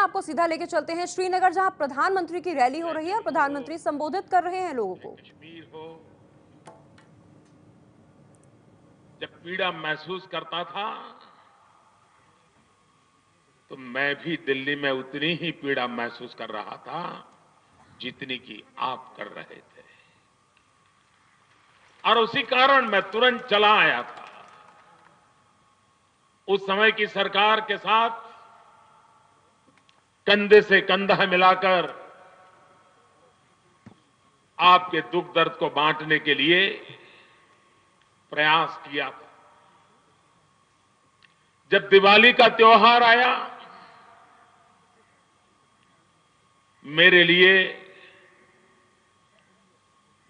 आपको सीधा लेके चलते हैं श्रीनगर, जहां प्रधानमंत्री की रैली हो रही है और प्रधानमंत्री संबोधित कर रहे हैं लोगों को। कश्मीर हो, जब पीड़ा महसूस करता था तो मैं भी दिल्ली में उतनी ही पीड़ा महसूस कर रहा था जितनी कि आप कर रहे थे। और उसी कारण मैं तुरंत चला आया था। उस समय की सरकार के साथ कंधे से कंधा मिलाकर आपके दुख दर्द को बांटने के लिए प्रयास किया था। जब दिवाली का त्योहार आया, मेरे लिए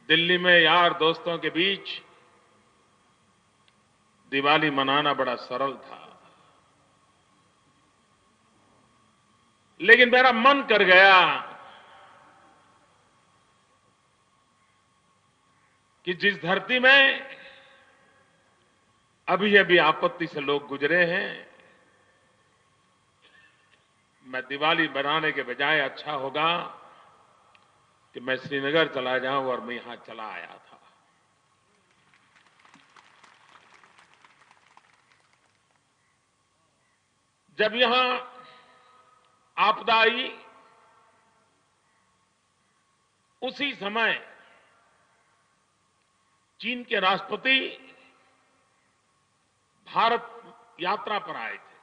दिल्ली में यार दोस्तों के बीच दिवाली मनाना बड़ा सरल था। लेकिन मेरा मन कर गया कि जिस धरती में अभी अभी आपत्ति से लोग गुजरे हैं, मैं दिवाली बनाने के बजाय अच्छा होगा कि मैं श्रीनगर चला जाऊं, और मैं यहां चला आया था। जब यहां आपदा आई, उसी समय चीन के राष्ट्रपति भारत यात्रा पर आए थे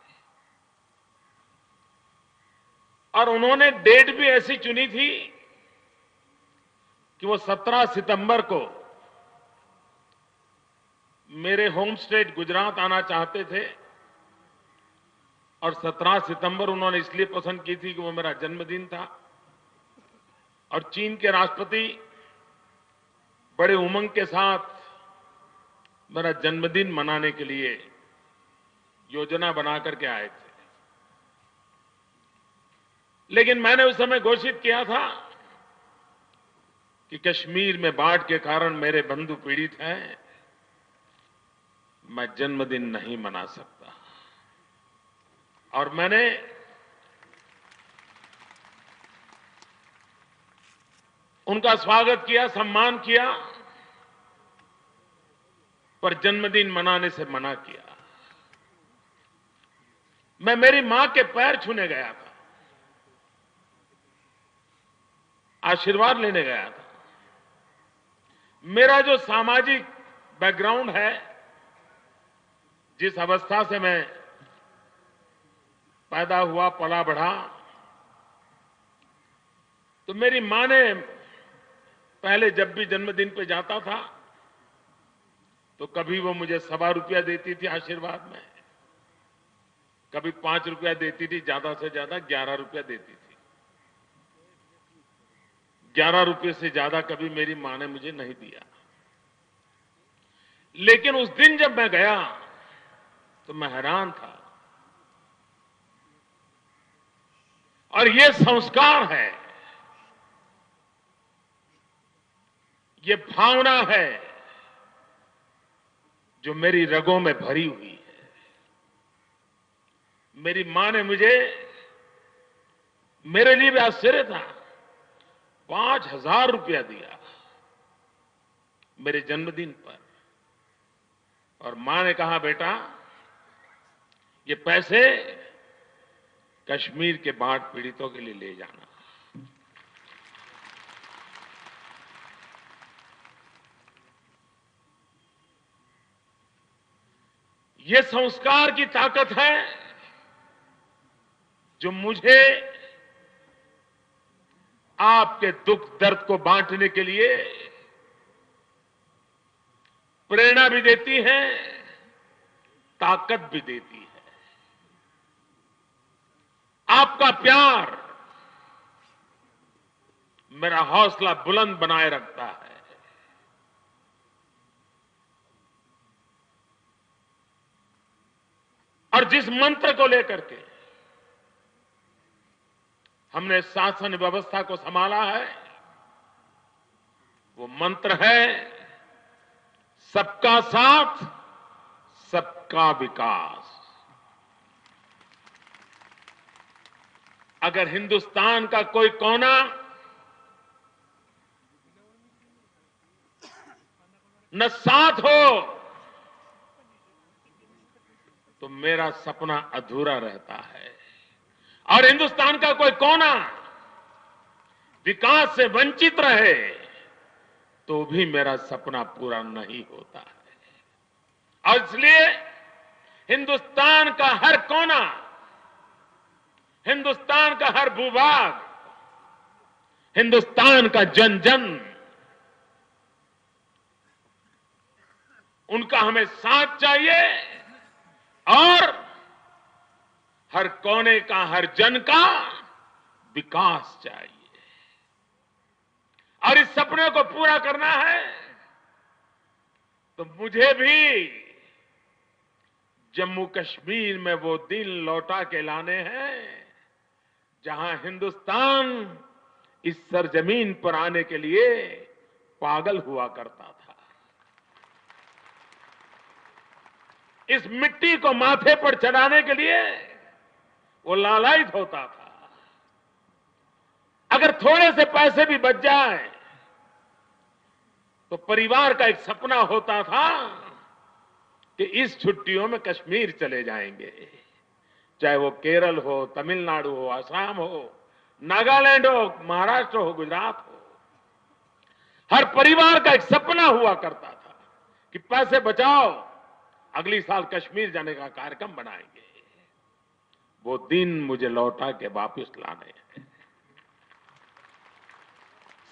और उन्होंने डेट भी ऐसी चुनी थी कि वो 17 सितंबर को मेरे होम स्टेट गुजरात आना चाहते थे। और 17 सितंबर उन्होंने इसलिए पसंद की थी कि वो मेरा जन्मदिन था और चीन के राष्ट्रपति बड़े उमंग के साथ मेरा जन्मदिन मनाने के लिए योजना बना करके आए थे। लेकिन मैंने उस समय घोषित किया था कि कश्मीर में बाढ़ के कारण मेरे बंधु पीड़ित हैं, मैं जन्मदिन नहीं मना सकता। और मैंने उनका स्वागत किया, सम्मान किया, पर जन्मदिन मनाने से मना किया। मैं मेरी मां के पैर छूने गया था, आशीर्वाद लेने गया था। मेरा जो सामाजिक बैकग्राउंड है, जिस अवस्था से मैं पैदा हुआ, पला बढ़ा, तो मेरी मां ने पहले जब भी जन्मदिन पे जाता था तो कभी वो मुझे ₹1.25 देती थी आशीर्वाद में, कभी ₹5 देती थी, ज्यादा से ज्यादा ₹11 देती थी। ₹11 से ज्यादा कभी मेरी मां ने मुझे नहीं दिया। लेकिन उस दिन जब मैं गया तो मैं हैरान था। और ये संस्कार है, ये भावना है जो मेरी रगों में भरी हुई है। मेरी मां ने मुझे, मेरे लिए भी आश्चर्य था, ₹5000 दिया मेरे जन्मदिन पर। और मां ने कहा, बेटा ये पैसे कश्मीर के बाढ़ पीड़ितों के लिए ले जाना। ये संस्कार की ताकत है जो मुझे आपके दुख दर्द को बांटने के लिए प्रेरणा भी देती है, ताकत भी देती है। आपका प्यार मेरा हौसला बुलंद बनाए रखता है। और जिस मंत्र को लेकर के हमने शासन व्यवस्था को संभाला है, वो मंत्र है सबका साथ, सबका विकास। अगर हिंदुस्तान का कोई कोना न साथ हो तो मेरा सपना अधूरा रहता है, और हिंदुस्तान का कोई कोना विकास से वंचित रहे तो भी मेरा सपना पूरा नहीं होता है। और इसलिए हिंदुस्तान का हर कोना, हिंदुस्तान का हर भूभाग, हिंदुस्तान का जन जन, उनका हमें साथ चाहिए, और हर कोने का, हर जन का विकास चाहिए। और इस सपने को पूरा करना है तो मुझे भी जम्मू कश्मीर में वो दिन लौटा के लाने हैं जहां हिंदुस्तान इस सरजमीन पर आने के लिए पागल हुआ करता था। इस मिट्टी को माथे पर चढ़ाने के लिए वो लालायित होता था। अगर थोड़े से पैसे भी बच जाए तो परिवार का एक सपना होता था कि इस छुट्टियों में कश्मीर चले जाएंगे, चाहे वो केरल हो, तमिलनाडु हो, असम हो, नागालैंड हो, महाराष्ट्र हो, गुजरात हो। हर परिवार का एक सपना हुआ करता था कि पैसे बचाओ, अगली साल कश्मीर जाने का कार्यक्रम बनाएंगे। वो दिन मुझे लौटा के वापस लाने हैं।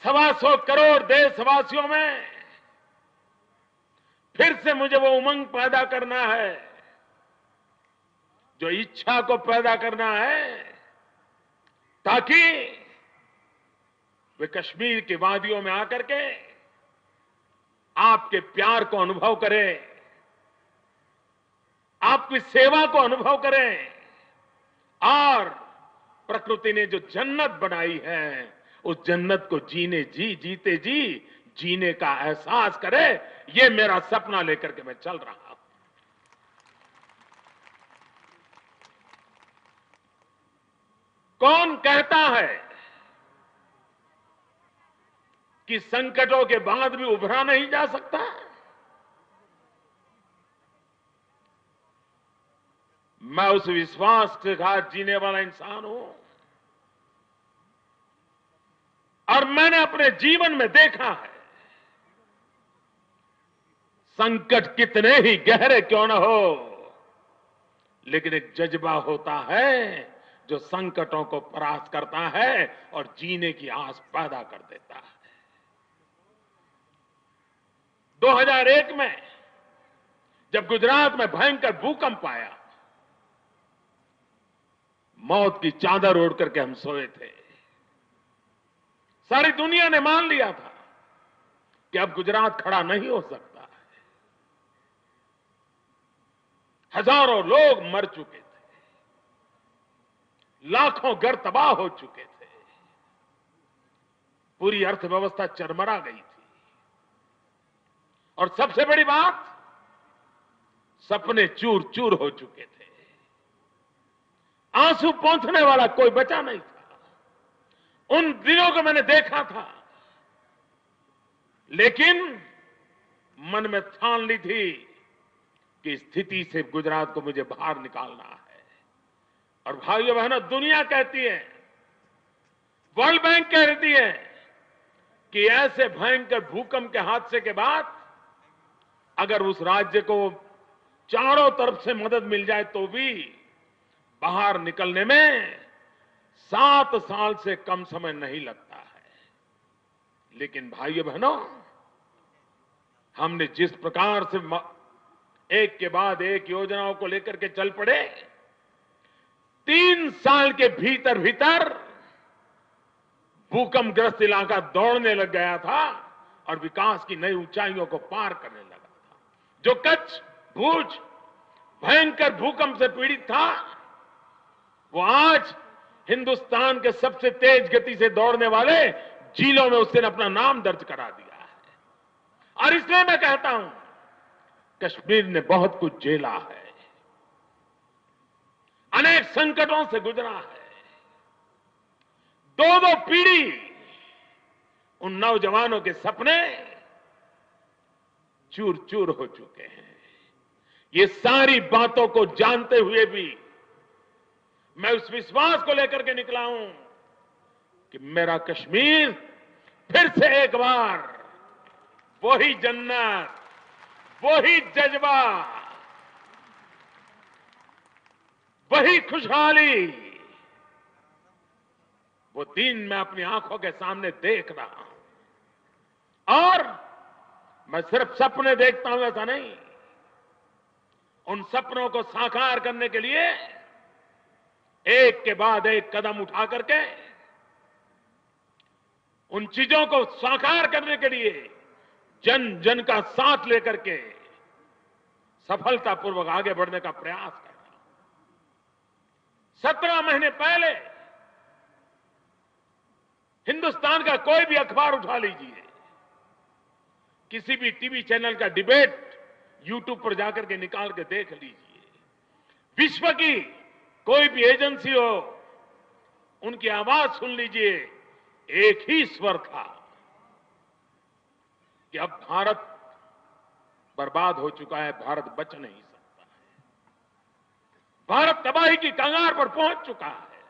125 करोड़ देशवासियों में फिर से मुझे वो उमंग पैदा करना है, जो इच्छा को पैदा करना है, ताकि वे कश्मीर की वादियों में आकर के आपके प्यार को अनुभव करें, आपकी सेवा को अनुभव करें, और प्रकृति ने जो जन्नत बनाई है उस जन्नत को जीते जी जीने का एहसास करे। ये मेरा सपना लेकर के मैं चल रहा हूं। कौन कहता है कि संकटों के बाद भी उभरा नहीं जा सकता? मैं उस विश्वास के साथ जीने वाला इंसान हूं, और मैंने अपने जीवन में देखा है संकट कितने ही गहरे क्यों न हो, लेकिन एक जज्बा होता है जो संकटों को परास्त करता है और जीने की आस पैदा कर देता है। 2001 में जब गुजरात में भयंकर भूकंप आया, मौत की चादर ओढ़ करके हम सोए थे। सारी दुनिया ने मान लिया था कि अब गुजरात खड़ा नहीं हो सकता है। हजारों लोग मर चुके थे, लाखों घर तबाह हो चुके थे, पूरी अर्थव्यवस्था चरमरा गई थी, और सबसे बड़ी बात, सपने चूर चूर हो चुके थे। आंसू पोंछने वाला कोई बचा नहीं था। उन दिनों को मैंने देखा था, लेकिन मन में ठान ली थी कि स्थिति से गुजरात को मुझे बाहर निकालना है। और भाइयों बहनों, दुनिया कहती है, वर्ल्ड बैंक कहती है कि ऐसे भयंकर भूकंप के हादसे के बाद अगर उस राज्य को चारों तरफ से मदद मिल जाए तो भी बाहर निकलने में 7 साल से कम समय नहीं लगता है। लेकिन भाइयों बहनों, हमने जिस प्रकार से एक के बाद एक योजनाओं को लेकर के चल पड़े, 3 साल के भीतर भीतर भूकंपग्रस्त इलाका दौड़ने लग गया था और विकास की नई ऊंचाइयों को पार करने लगा था। जो कच्छ, भुज भयंकर भूकंप से पीड़ित था, वो आज हिंदुस्तान के सबसे तेज गति से दौड़ने वाले जिलों में उसने अपना नाम दर्ज करा दिया है। और इसलिए मैं कहता हूं, कश्मीर ने बहुत कुछ झेला है, अनेक संकटों से गुजरा है, दो दो पीढ़ी उन नौजवानों के सपने चूर चूर हो चुके हैं। ये सारी बातों को जानते हुए भी मैं उस विश्वास को लेकर के निकला हूं कि मेरा कश्मीर फिर से एक बार वही जन्नत, वही जज्बा, वही खुशहाली, वो दिन मैं अपनी आंखों के सामने देख रहा हूं। और मैं सिर्फ सपने देखता हूं ऐसा नहीं, उन सपनों को साकार करने के लिए एक के बाद एक कदम उठा करके, उन चीजों को साकार करने के लिए जन जन का साथ लेकर के सफलतापूर्वक आगे बढ़ने का प्रयास कर रहा हूं। 17 महीने पहले हिंदुस्तान का कोई भी अखबार उठा लीजिए, किसी भी टीवी चैनल का डिबेट यूट्यूब पर जाकर के निकाल के देख लीजिए, विश्व की कोई भी एजेंसी हो, उनकी आवाज सुन लीजिए, एक ही स्वर था कि अब भारत बर्बाद हो चुका है, भारत बच नहीं सकता है, भारत तबाही की कगार पर पहुंच चुका है।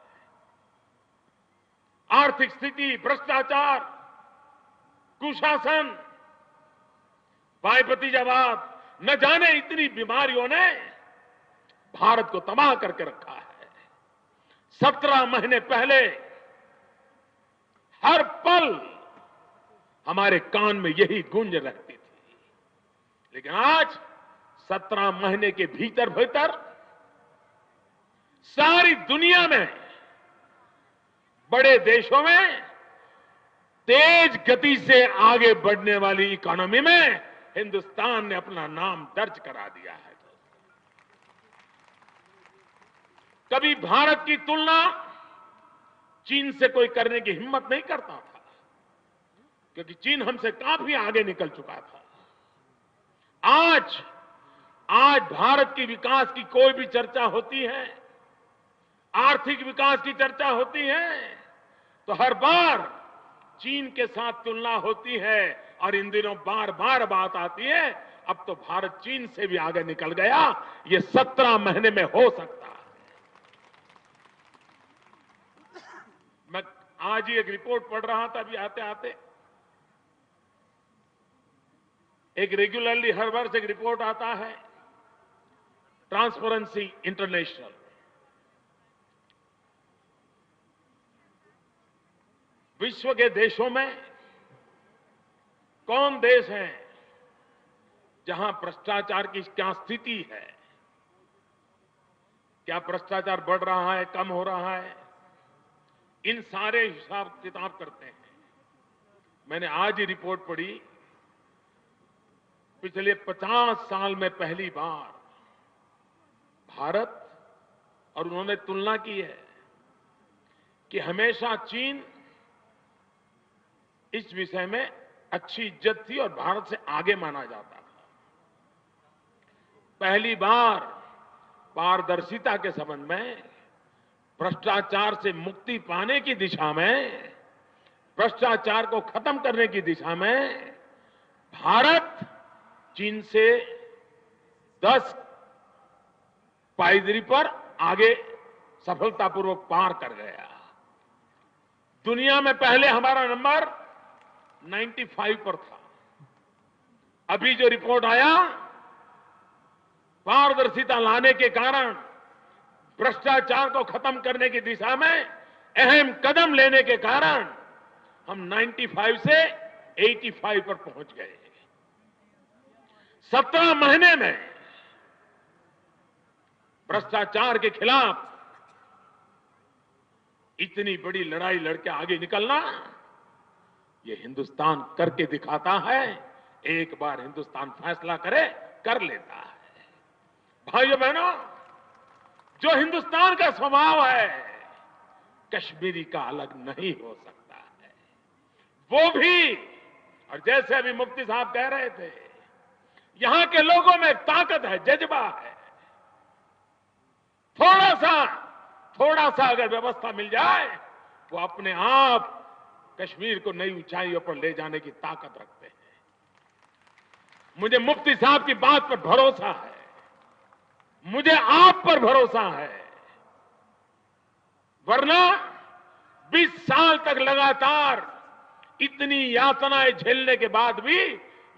आर्थिक स्थिति, भ्रष्टाचार, कुशासन, भाई भतीजावाद, न जाने इतनी बीमारियों ने भारत को तबाह करके रखा है। 17 महीने पहले हर पल हमारे कान में यही गूंज रहती थी, लेकिन आज 17 महीने के भीतर भीतर सारी दुनिया में, बड़े देशों में तेज गति से आगे बढ़ने वाली इकोनॉमी में हिंदुस्तान ने अपना नाम दर्ज करा दिया है। कभी भारत की तुलना चीन से कोई करने की हिम्मत नहीं करता था, क्योंकि चीन हमसे काफी आगे निकल चुका था। आज भारत की विकास की कोई भी चर्चा होती है, आर्थिक विकास की चर्चा होती है, तो हर बार चीन के साथ तुलना होती है। और इन दिनों बार बार बात आती है, अब तो भारत चीन से भी आगे निकल गया, ये 17 महीने में हो सकता है। मैं आज ही एक रिपोर्ट पढ़ रहा था अभी आते आते, एक रेगुलरली हर वर्ष एक रिपोर्ट आता है, ट्रांसपेरेंसी इंटरनेशनल, विश्व के देशों में कौन देश हैं जहां भ्रष्टाचार की क्या स्थिति है, क्या भ्रष्टाचार बढ़ रहा है, कम हो रहा है, इन सारे हिसाब किताब करते हैं। मैंने आज ही रिपोर्ट पढ़ी, पिछले 50 साल में पहली बार भारत, और उन्होंने तुलना की है कि हमेशा चीन इस विषय में अच्छी इज्जत थी और भारत से आगे माना जाता था। पहली बार पारदर्शिता के संबंध में, भ्रष्टाचार से मुक्ति पाने की दिशा में, भ्रष्टाचार को खत्म करने की दिशा में भारत चीन से 10 पायदारी पर आगे सफलतापूर्वक पार कर गया। दुनिया में पहले हमारा नंबर 95 पर था। अभी जो रिपोर्ट आया, पारदर्शिता लाने के कारण, भ्रष्टाचार को खत्म करने की दिशा में अहम कदम लेने के कारण हम 95 से 85 पर पहुंच गए। 17 महीने में भ्रष्टाचार के खिलाफ इतनी बड़ी लड़ाई लड़के आगे निकलना, ये हिंदुस्तान करके दिखाता है। एक बार हिंदुस्तान फैसला करे, कर लेता है। भाइयों बहनों, जो हिंदुस्तान का स्वभाव है, कश्मीरी का अलग नहीं हो सकता है। वो भी, और जैसे अभी मुफ्ती साहब कह रहे थे, यहां के लोगों में ताकत है, जज्बा है। थोड़ा सा अगर व्यवस्था मिल जाए वो अपने आप कश्मीर को नई ऊंचाइयों पर ले जाने की ताकत रखते हैं। मुझे मुफ्ती साहब की बात पर भरोसा है, मुझे आप पर भरोसा है, वरना 20 साल तक लगातार इतनी यातनाएं झेलने के बाद भी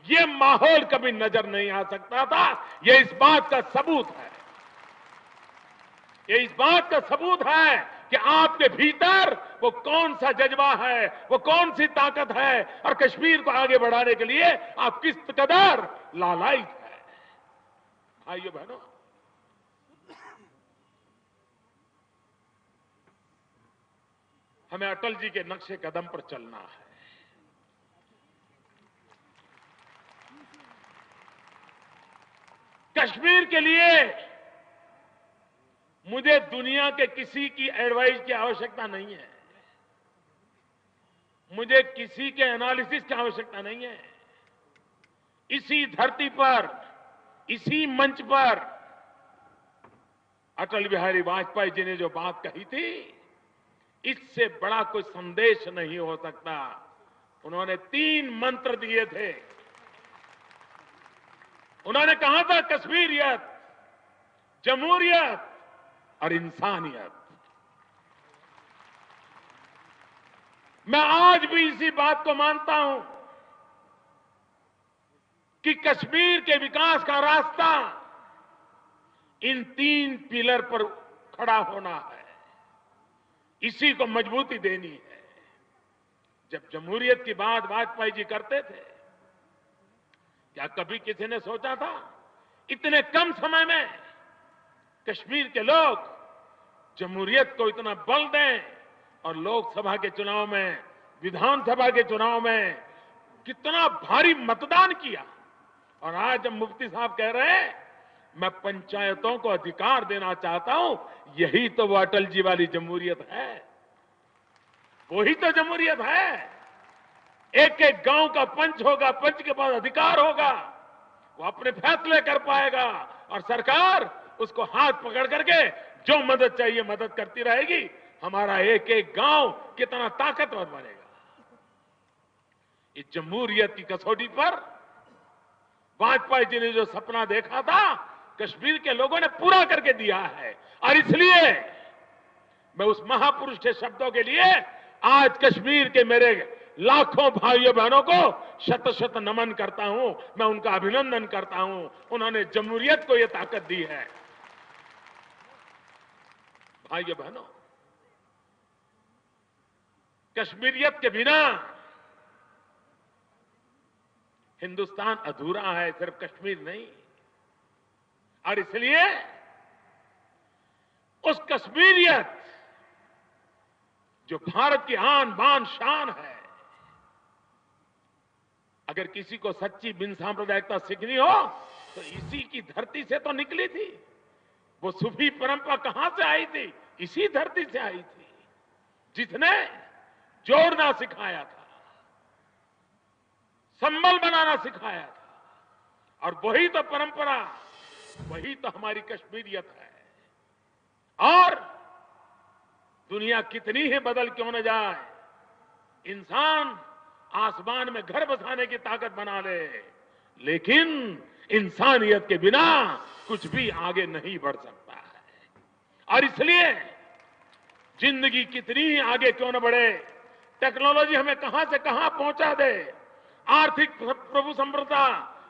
ये माहौल कभी नजर नहीं आ सकता था। ये इस बात का सबूत है, ये इस बात का सबूत है कि आपके भीतर वो कौन सा जज्बा है, वो कौन सी ताकत है, और कश्मीर को आगे बढ़ाने के लिए आप किस कदर लालायित है। भाइयों बहनों, हमें अटल जी के नक्शे कदम पर चलना है। कश्मीर के लिए मुझे दुनिया के किसी की एडवाइस की आवश्यकता नहीं है, मुझे किसी के एनालिसिस की आवश्यकता नहीं है। इसी धरती पर, इसी मंच पर अटल बिहारी वाजपेयी जी ने जो बात कही थी, इससे बड़ा कोई संदेश नहीं हो सकता। उन्होंने 3 मंत्र दिए थे। उन्होंने कहा था कश्मीरियत, जमहूरियत और इंसानियत। मैं आज भी इसी बात को मानता हूं कि कश्मीर के विकास का रास्ता इन 3 पिलर पर खड़ा होना है, इसी को मजबूती देनी है। जब जमहूरियत की बात वाजपेयी जी करते थे, क्या कभी किसी ने सोचा था इतने कम समय में कश्मीर के लोग जमहूरियत को इतना बल दें, और लोकसभा के चुनाव में, विधानसभा के चुनाव में कितना भारी मतदान किया। और आज जब मुफ्ती साहब कह रहे हैं मैं पंचायतों को अधिकार देना चाहता हूं, यही तो वो अटल जी वाली जमहूरियत है, वही तो जमहूरियत है। एक एक गांव का पंच होगा, पंच के पास अधिकार होगा, वो अपने फैसले कर पाएगा, और सरकार उसको हाथ पकड़ करके जो मदद चाहिए मदद करती रहेगी। हमारा एक एक गांव कितना ताकतवर बनेगा। इस जमहूरियत की कसौटी पर वाजपेयी जी ने जो सपना देखा था, कश्मीर के लोगों ने पूरा करके दिया है। और इसलिए मैं उस महापुरुष के शब्दों के लिए आज कश्मीर के मेरे लाखों भाइयों बहनों को शत शत नमन करता हूं, मैं उनका अभिनंदन करता हूं। उन्होंने जमहूरियत को यह ताकत दी है। भाइयों बहनों, कश्मीरियत के बिना हिंदुस्तान अधूरा है, सिर्फ कश्मीर नहीं। और इसलिए उस कश्मीरियत जो भारत की आन बान शान है, अगर किसी को सच्ची बिन सांप्रदायिकता सीखनी हो तो इसी की धरती से तो निकली थी। वो सूफी परंपरा कहां से आई थी? इसी धरती से आई थी, जिसने जोड़ना सिखाया था, संबल बनाना सिखाया था। और वही तो परंपरा, वही तो हमारी कश्मीरियत है। और दुनिया कितनी ही बदल क्यों न जाए, इंसान आसमान में घर बसाने की ताकत बना ले, लेकिन इंसानियत के बिना कुछ भी आगे नहीं बढ़ सकता है। और इसलिए जिंदगी कितनी ही आगे क्यों न बढ़े, टेक्नोलॉजी हमें कहां से कहां पहुंचा दे, आर्थिक प्रभु संप्रभुता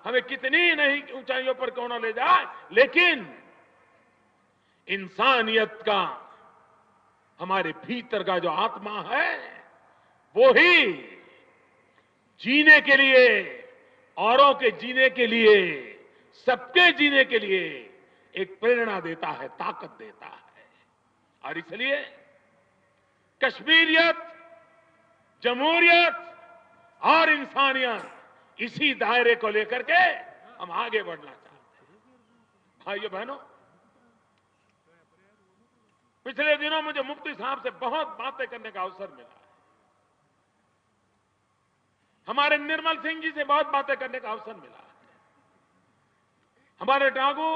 हमें कितनी नई ऊंचाइयों पर क्यों न ले जाए, लेकिन इंसानियत का, हमारे भीतर का जो आत्मा है, वो ही जीने के लिए, औरों के जीने के लिए, सबके जीने के लिए एक प्रेरणा देता है, ताकत देता है। और इसलिए कश्मीरियत, जमहूरियत और इंसानियत, इसी दायरे को लेकर के हम आगे बढ़ना चाहते हैं। भाइयों बहनों, पिछले दिनों मुझे मुफ्ती साहब से बहुत बातें करने का अवसर मिला है। हमारे निर्मल सिंह जी से बहुत बातें करने का अवसर मिला है। हमारे डाकू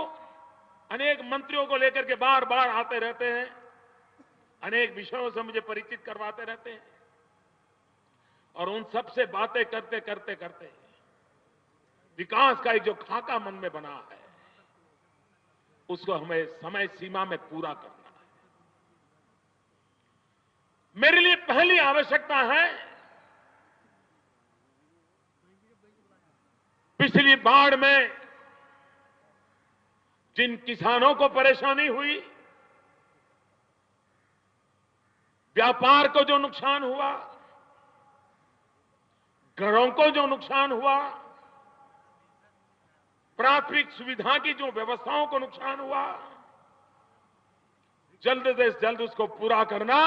अनेक मंत्रियों को लेकर के बार बार आते रहते हैं, अनेक विषयों से मुझे परिचित करवाते रहते हैं और उन सब से बातें करते करते करते विकास का एक जो खाका मन में बना है उसको हमें समय सीमा में पूरा करना है। मेरे लिए पहली आवश्यकता है पिछली बाढ़ में जिन किसानों को परेशानी हुई, व्यापार को जो नुकसान हुआ, घरों को जो नुकसान हुआ, प्राथमिक सुविधा की जो व्यवस्थाओं को नुकसान हुआ, जल्द से जल्द उसको पूरा करना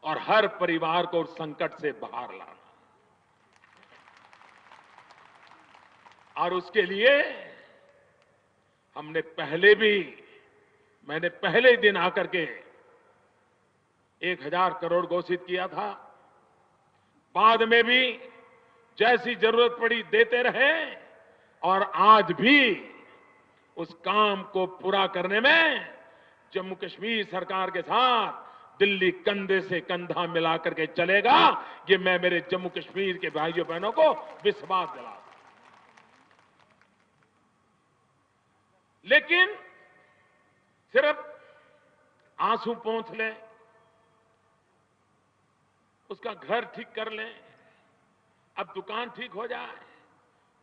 और हर परिवार को उस संकट से बाहर लाना। और उसके लिए मैंने पहले दिन आकर के 1000 करोड़ घोषित किया था। बाद में भी जैसी जरूरत पड़ी देते रहे और आज भी उस काम को पूरा करने में जम्मू कश्मीर सरकार के साथ दिल्ली कंधे से कंधा मिला करके चलेगा। ये मैं मेरे जम्मू कश्मीर के भाइयों बहनों को विश्वास दिलाता हूं। लेकिन सिर्फ आंसू पोंछ लें, उसका घर ठीक कर लें, अब दुकान ठीक हो जाए,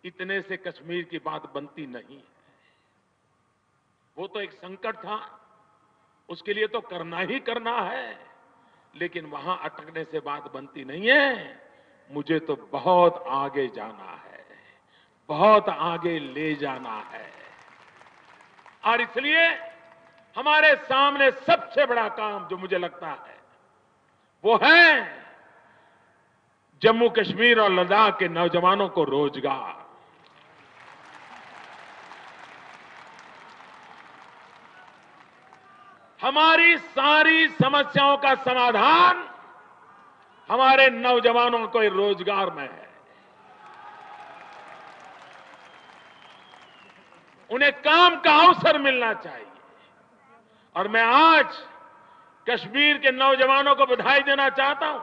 इतने से कश्मीर की बात बनती नहीं है। वो तो एक संकट था, उसके लिए तो करना ही करना है, लेकिन वहां अटकने से बात बनती नहीं है। मुझे तो बहुत आगे जाना है, बहुत आगे ले जाना है। और इसलिए हमारे सामने सबसे बड़ा काम जो मुझे लगता है वो है जम्मू कश्मीर और लद्दाख के नौजवानों को रोजगार। हमारी सारी समस्याओं का समाधान हमारे नौजवानों को रोजगार में है। उन्हें काम का अवसर मिलना चाहिए। और मैं आज कश्मीर के नौजवानों को बधाई देना चाहता हूं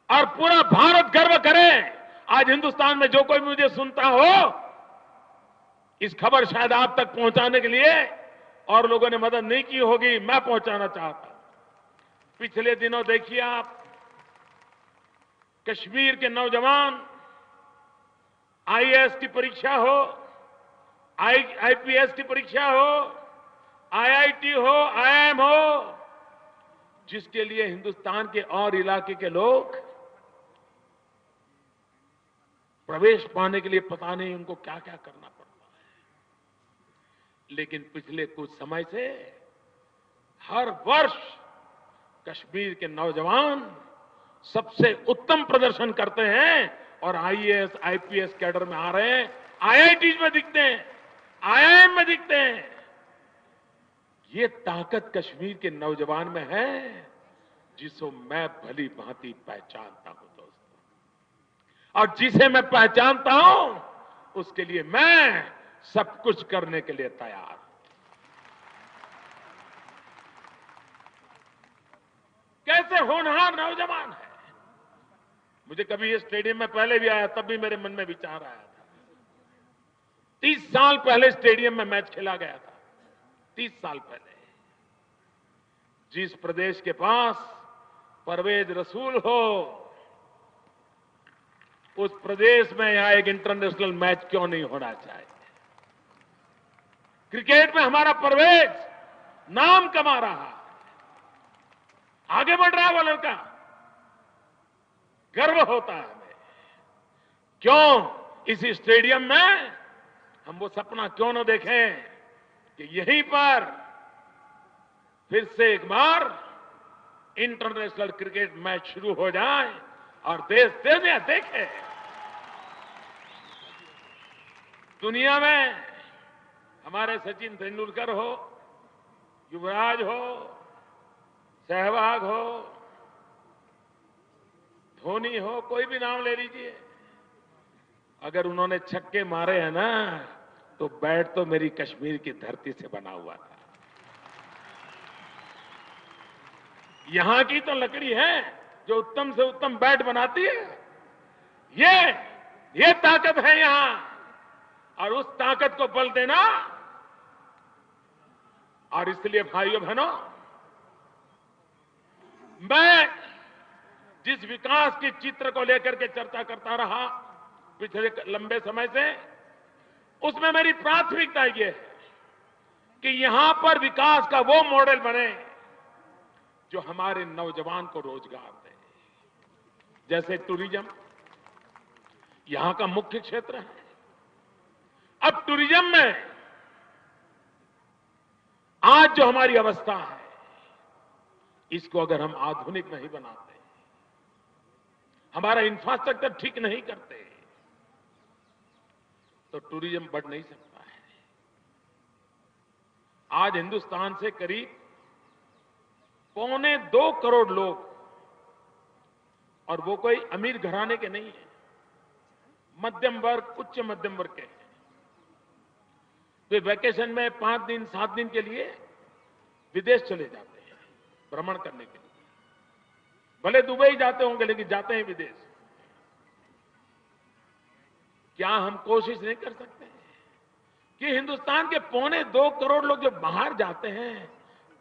और पूरा भारत गर्व करे। आज हिंदुस्तान में जो कोई मुझे सुनता हो, इस खबर शायद आप तक पहुंचाने के लिए और लोगों ने मदद नहीं की होगी, मैं पहुंचाना चाहता हूं। पिछले दिनों देखिए आप, कश्मीर के नौजवान आईएएस की परीक्षा हो, आईपीएस की परीक्षा हो, आईआईटी हो, आईआईएम हो, जिसके लिए हिंदुस्तान के और इलाके के लोग प्रवेश पाने के लिए पता नहीं उनको क्या क्या करना पड़ता है। लेकिन पिछले कुछ समय से हर वर्ष कश्मीर के नौजवान सबसे उत्तम प्रदर्शन करते हैं और आईएएस, आईपीएस कैडर में आ रहे हैं, आईआईटी में दिखते हैं, आईआईएम में दिखते हैं। ये ताकत कश्मीर के नौजवान में है जिसको मैं भली भांति पहचानता हूं दोस्तों। और जिसे मैं पहचानता हूं उसके लिए मैं सब कुछ करने के लिए तैयार हूं। कैसे होनहार नौजवान है। मुझे कभी इस स्टेडियम में पहले भी आया, तब भी मेरे मन में विचार आया था। 30 साल पहले स्टेडियम में मैच खेला गया था। 30 साल पहले जिस प्रदेश के पास परवेज रसूल हो, उस प्रदेश में यहां एक इंटरनेशनल मैच क्यों नहीं होना चाहिए। क्रिकेट में हमारा परवेज नाम कमा रहा है, आगे बढ़ रहा है वो लड़का, गर्व होता है हमें। क्यों इसी स्टेडियम में हम वो सपना क्यों न देखें कि यहीं पर फिर से एक बार इंटरनेशनल क्रिकेट मैच शुरू हो जाए और देश देखे। दुनिया में हमारे सचिन तेंदुलकर हो, युवराज हो, सहवाग हो, धोनी हो, कोई भी नाम ले लीजिए, अगर उन्होंने छक्के मारे हैं ना, तो बैट तो मेरी कश्मीर की धरती से बना हुआ था। यहां की तो लकड़ी है जो उत्तम से उत्तम बैट बनाती है। ये ताकत है यहां, और उस ताकत को बल देना। और इसलिए भाइयों बहनों, मैं जिस विकास के चित्र को लेकर के चर्चा करता रहा पिछले लंबे समय से, उसमें मेरी प्राथमिकता यह है कि यहां पर विकास का वो मॉडल बने जो हमारे नौजवान को रोजगार दे। जैसे टूरिज्म यहां का मुख्य क्षेत्र है। अब टूरिज्म में आज जो हमारी अवस्था है, इसको अगर हम आधुनिक नहीं बनाते, हमारा इंफ्रास्ट्रक्चर ठीक नहीं करते, तो टूरिज्म बढ़ नहीं सकता है। आज हिंदुस्तान से करीब 1.25 करोड़ लोग, और वो कोई अमीर घराने के नहीं है, मध्यम वर्ग, उच्च मध्यम वर्ग के हैं। वे वैकेशन में 5 दिन 7 दिन के लिए विदेश चले जाते हैं भ्रमण करने के लिए। भले दुबई जाते होंगे, लेकिन जाते हैं विदेश। क्या हम कोशिश नहीं कर सकते कि हिंदुस्तान के 1.25 करोड़ लोग जो बाहर जाते हैं,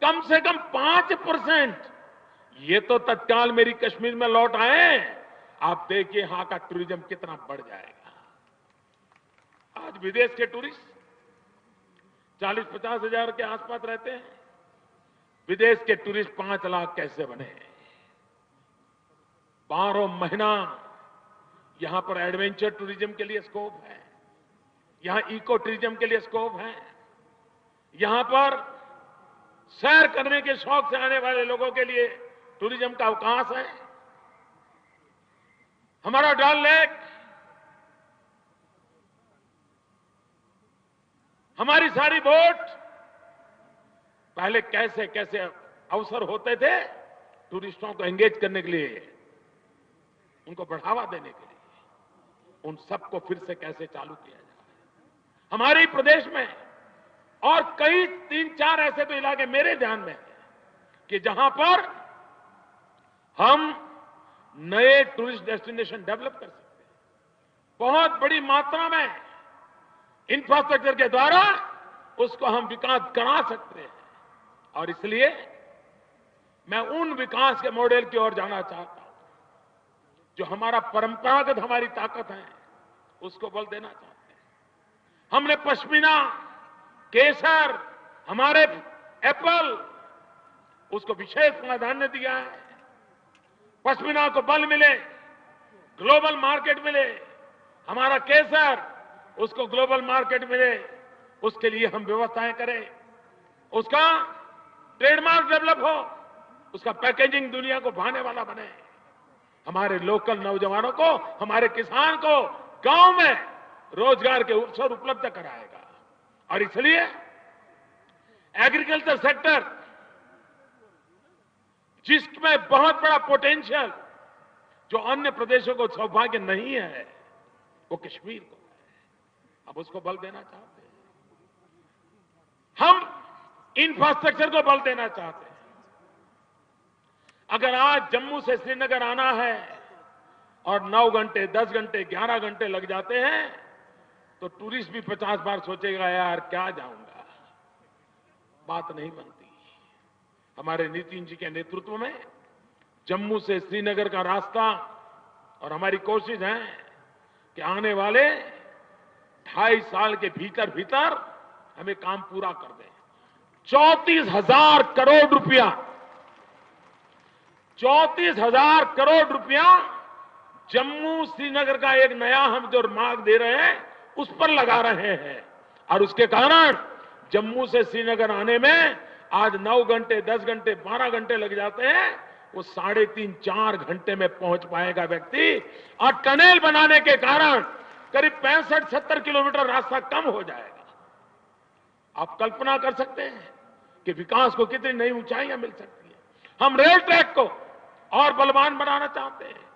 कम से कम 5% ये तो तत्काल मेरी कश्मीर में लौट आए। आप देखिए यहां का टूरिज्म कितना बढ़ जाएगा। आज विदेश के टूरिस्ट 40-50 हजार के आसपास रहते हैं। विदेश के टूरिस्ट 5 लाख कैसे बने? 12 महीना यहां पर एडवेंचर टूरिज्म के लिए स्कोप है, यहां इको टूरिज्म के लिए स्कोप है, यहां पर सैर करने के शौक से आने वाले लोगों के लिए टूरिज्म का अवकाश है। हमारा डल लेक, हमारी सारी बोट, पहले कैसे कैसे अवसर होते थे टूरिस्टों को एंगेज करने के लिए, उनको बढ़ावा देने के लिए, उन सबको फिर से कैसे चालू किया जाए। हमारे प्रदेश में और कई 3-4 ऐसे तो इलाके मेरे ध्यान में हैं कि जहां पर हम नए टूरिस्ट डेस्टिनेशन डेवलप कर सकते हैं। बहुत बड़ी मात्रा में इंफ्रास्ट्रक्चर के द्वारा उसको हम विकास करा सकते हैं। और इसलिए मैं उन विकास के मॉडल की ओर जाना चाहता हूं जो हमारा परंपरागत हमारी ताकत है, उसको बल देना चाहते हैं। हमने पश्मीना, केसर, हमारे एप्पल, उसको विशेष प्राधान्य दिया है। पश्मीना को बल मिले, ग्लोबल मार्केट मिले, हमारा केसर उसको ग्लोबल मार्केट मिले, उसके लिए हम व्यवस्थाएं करें, उसका ट्रेडमार्क डेवलप हो, उसका पैकेजिंग दुनिया को भाने वाला बने, हमारे लोकल नौजवानों को, हमारे किसान को गांव में रोजगार के अवसर उपलब्ध कराएगा। और इसलिए एग्रीकल्चर सेक्टर, जिसमें बहुत बड़ा पोटेंशियल, जो अन्य प्रदेशों को सौभाग्य नहीं है, वो कश्मीर को है। अब उसको बल देना चाहते हैं। हम इंफ्रास्ट्रक्चर को बल देना चाहते हैं। अगर आज जम्मू से श्रीनगर आना है और 9 घंटे, 10 घंटे, 11 घंटे लग जाते हैं, तो टूरिस्ट भी 50 बार सोचेगा, यार क्या जाऊंगा। बात नहीं बनती। हमारे नितिन जी के नेतृत्व में जम्मू से श्रीनगर का रास्ता, और हमारी कोशिश है कि आने वाले 2.5 साल के भीतर भीतर हमें काम पूरा कर दें। 34,000 करोड़ रुपया, 34,000 करोड़ रुपया जम्मू श्रीनगर का एक नया हम जो मार्ग दे रहे हैं उस पर लगा रहे हैं। और उसके कारण जम्मू से श्रीनगर आने में आज 9 घंटे, 10 घंटे, 12 घंटे लग जाते हैं, वो 3.5-4 घंटे में पहुंच पाएगा व्यक्ति। और टनल बनाने के कारण करीब 65-70 किलोमीटर रास्ता कम हो जाएगा। आप कल्पना कर सकते हैं कि विकास को कितनी नई ऊंचाइयां मिल सकती है। हम रेल ट्रैक को और बलवान बनाना चाहते हैं।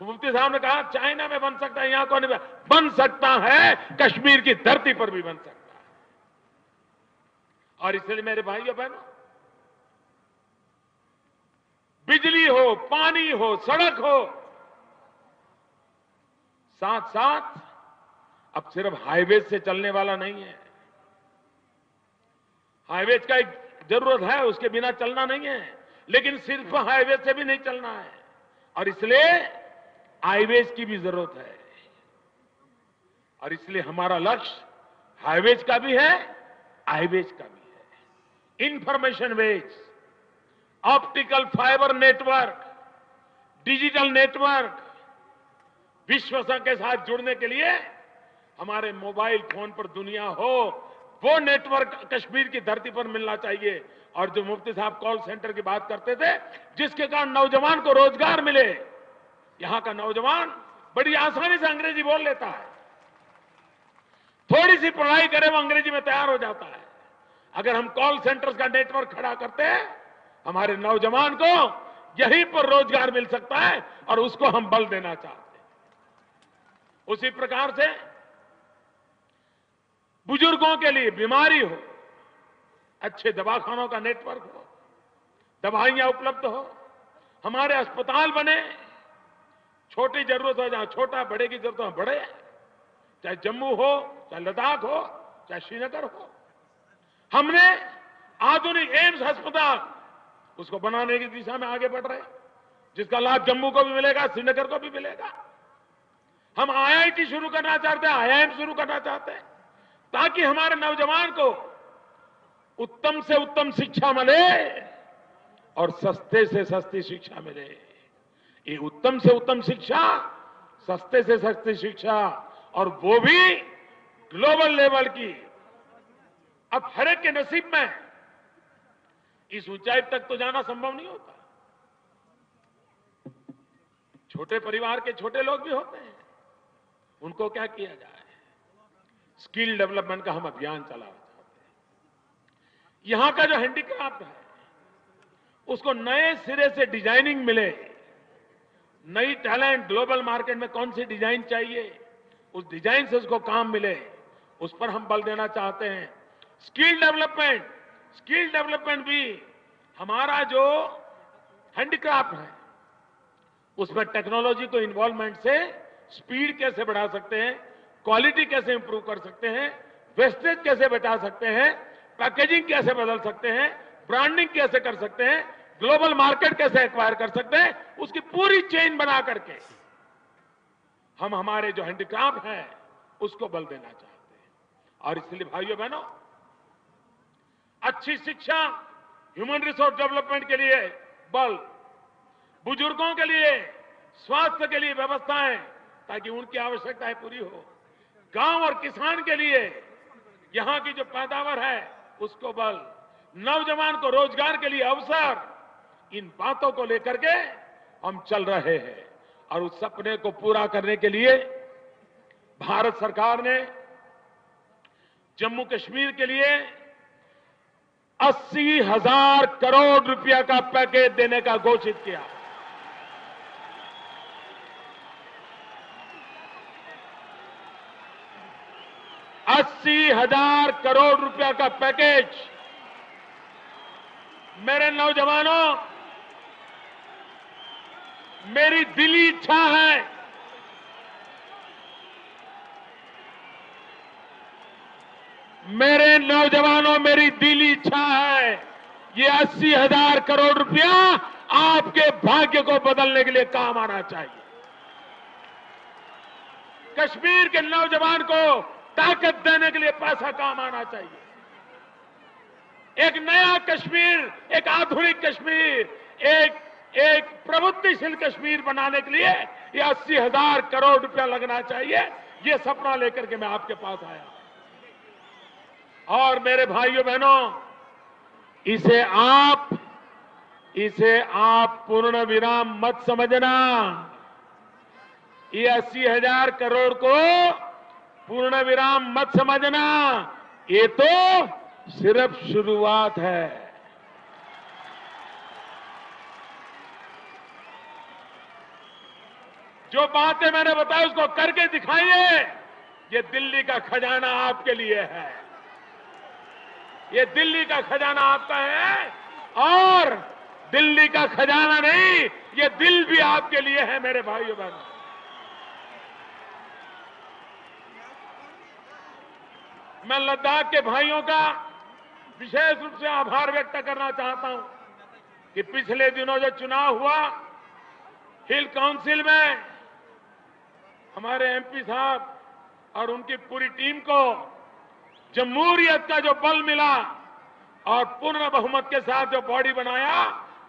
मुफ्ती साहब ने कहा चाइना में बन सकता है, यहां को नहीं बन सकता है, कश्मीर की धरती पर भी बन सकता है। और इसलिए मेरे भाइयों बहनों, बिजली हो, पानी हो, सड़क हो, साथ साथ अब सिर्फ हाईवेज से चलने वाला नहीं है। हाईवेज का एक जरूरत है, उसके बिना चलना नहीं है, लेकिन सिर्फ हाईवेज से भी नहीं चलना है, और इसलिए हाईवेज की भी जरूरत है। और इसलिए हमारा लक्ष्य हाईवेज का भी है, हाईवेज का भी है। Information ways, optical fibre network, digital network, विश्व के साथ जुड़ने के लिए हमारे मोबाइल फोन पर दुनिया हो, वो नेटवर्क कश्मीर की धरती पर मिलना चाहिए। और जो मुफ्ती साहब कॉल सेंटर की बात करते थे, जिसके कारण नौजवान को रोजगार मिले, यहां का नौजवान बड़ी आसानी से अंग्रेजी बोल लेता है, थोड़ी सी पढ़ाई करे वो अंग्रेजी में तैयार हो जाता है। अगर हम कॉल सेंटर्स का नेटवर्क खड़ा करते हैं, हमारे नौजवान को यहीं पर रोजगार मिल सकता है, और उसको हम बल देना चाहते हैं। उसी प्रकार से बुजुर्गों के लिए बीमारी हो, अच्छे दवाखानों का नेटवर्क हो, दवाइयां उपलब्ध हो, हमारे अस्पताल बने, छोटी जरूरत हो जहां छोटा, बड़े की जरूरत हो बड़े, चाहे जम्मू हो, चाहे लद्दाख हो, चाहे श्रीनगर हो। हमने आधुनिक एम्स अस्पताल उसको बनाने की दिशा में आगे बढ़ रहे हैं, जिसका लाभ जम्मू को भी मिलेगा, श्रीनगर को भी मिलेगा। हम आईआईटी शुरू करना चाहते हैं, आईआईएम शुरू करना चाहते हैं, ताकि हमारे नौजवान को उत्तम से उत्तम शिक्षा मिले और सस्ते से सस्ती शिक्षा मिले। ये उत्तम से उत्तम शिक्षा, सस्ते से सस्ती शिक्षा, और वो भी ग्लोबल लेवल की। अब हर एक के नसीब में इस ऊंचाई तक तो जाना संभव नहीं होता। छोटे परिवार के छोटे लोग भी होते हैं, उनको क्या किया जाए? स्किल डेवलपमेंट का हम अभियान चला रहे हैं। यहां का जो हैंडीक्राफ्ट है, उसको नए सिरे से डिजाइनिंग मिले, नई टैलेंट ग्लोबल मार्केट में कौन सी डिजाइन चाहिए, उस डिजाइन से उसको काम मिले, उस पर हम बल देना चाहते हैं। स्किल डेवलपमेंट भी हमारा जो हैंडीक्राफ्ट है, उसमें टेक्नोलॉजी को इन्वॉल्वमेंट से स्पीड कैसे बढ़ा सकते हैं, क्वालिटी कैसे इंप्रूव कर सकते हैं, वेस्टेज कैसे बचा सकते हैं, पैकेजिंग कैसे बदल सकते हैं, ब्रांडिंग कैसे कर सकते हैं, ग्लोबल मार्केट कैसे एक्वायर कर सकते हैं, उसकी पूरी चेन बना करके हम हमारे जो हैंडीक्राफ्ट है उसको बल देना चाहते हैं। और इसलिए भाइयों बहनों, अच्छी शिक्षा, ह्यूमन रिसोर्स डेवलपमेंट के लिए बल, बुजुर्गों के लिए स्वास्थ्य के लिए व्यवस्थाएं ताकि उनकी आवश्यकताएं पूरी हो, गांव और किसान के लिए यहां की जो पैदावार है उसको बल, नौजवान को रोजगार के लिए अवसर, इन बातों को लेकर के हम चल रहे हैं। और उस सपने को पूरा करने के लिए भारत सरकार ने जम्मू कश्मीर के लिए 80,000 करोड़ रुपया का पैकेज देने का घोषित किया। $80,000 करोड़ रुपया का पैकेज। मेरे नौजवानों, मेरी दिली इच्छा है मेरी दिली इच्छा है, ये 80,000 करोड़ रुपया आपके भाग्य को बदलने के लिए काम आना चाहिए। कश्मीर के नौजवान को ताकत देने के लिए पैसा काम आना चाहिए। एक नया कश्मीर, एक आधुनिक कश्मीर, एक प्रबुद्धशील कश्मीर बनाने के लिए ये 80,000 करोड़ रुपया लगना चाहिए। ये सपना लेकर के मैं आपके पास आया। और मेरे भाइयों बहनों, इसे आप पूर्ण विराम मत समझना। ये 80,000 करोड़ को पूर्ण विराम मत समझना। ये तो सिर्फ शुरुआत है। जो बातें मैंने बताई उसको करके दिखाइए। ये दिल्ली का खजाना आपके लिए है, ये दिल्ली का खजाना आपका है। और दिल्ली का खजाना नहीं, ये दिल भी आपके लिए है मेरे भाइयों बहनों। मैं लद्दाख के भाइयों का विशेष रूप से आभार व्यक्त करना चाहता हूं कि पिछले दिनों जो चुनाव हुआ, हिल काउंसिल में हमारे एमपी साहब और उनकी पूरी टीम को जमहूरियत का जो बल मिला और पूर्ण बहुमत के साथ जो बॉडी बनाया,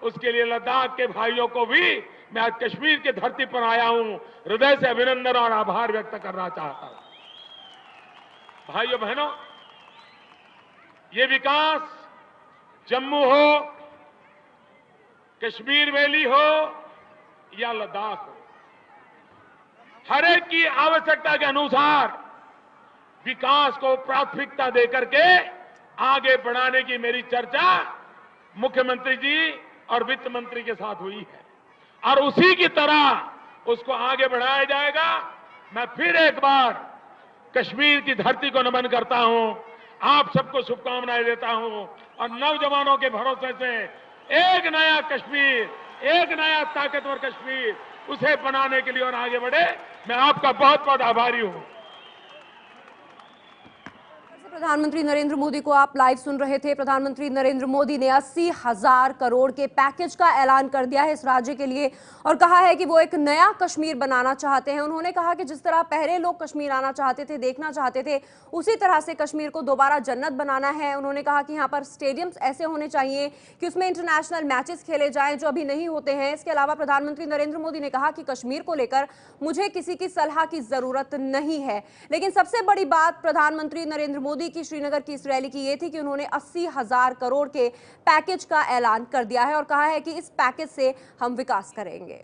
उसके लिए लद्दाख के भाइयों को भी मैं आज कश्मीर की धरती पर आया हूं, हृदय से अभिनंदन और आभार व्यक्त करना चाहता हूं। भाइयों बहनों, ये विकास जम्मू हो, कश्मीर वैली हो या लद्दाख हो, हर एक की आवश्यकता के अनुसार विकास को प्राथमिकता देकर के आगे बढ़ाने की मेरी चर्चा मुख्यमंत्री जी और वित्त मंत्री के साथ हुई है और उसी की तरह उसको आगे बढ़ाया जाएगा। मैं फिर एक बार कश्मीर की धरती को नमन करता हूं, आप सबको शुभकामनाएं देता हूं और नौजवानों के भरोसे से एक नया कश्मीर, एक नया ताकतवर कश्मीर, उसे बनाने के लिए और आगे बढ़े। मैं आपका बहुत बहुत आभारी हूं। प्रधानमंत्री नरेंद्र मोदी को आप लाइव सुन रहे थे। प्रधानमंत्री नरेंद्र मोदी ने 80,000 करोड़ के पैकेज का ऐलान कर दिया है इस राज्य के लिए और कहा है कि वो एक नया कश्मीर बनाना चाहते हैं। उन्होंने कहा कि जिस तरह पहले लोग कश्मीर आना चाहते थे, देखना चाहते थे, उसी तरह से कश्मीर को दोबारा जन्नत बनाना है। उन्होंने कहा कि यहाँ पर स्टेडियम्स ऐसे होने चाहिए कि उसमें इंटरनेशनल मैचेस खेले जाएं जो अभी नहीं होते हैं। इसके अलावा प्रधानमंत्री नरेंद्र मोदी ने कहा कि कश्मीर को लेकर मुझे किसी की सलाह की जरूरत नहीं है। लेकिन सबसे बड़ी बात प्रधानमंत्री नरेंद्र मोदी की श्रीनगर की इस रैली की यह थी कि उन्होंने 80,000 करोड़ के पैकेज का ऐलान कर दिया है और कहा है कि इस पैकेज से हम विकास करेंगे।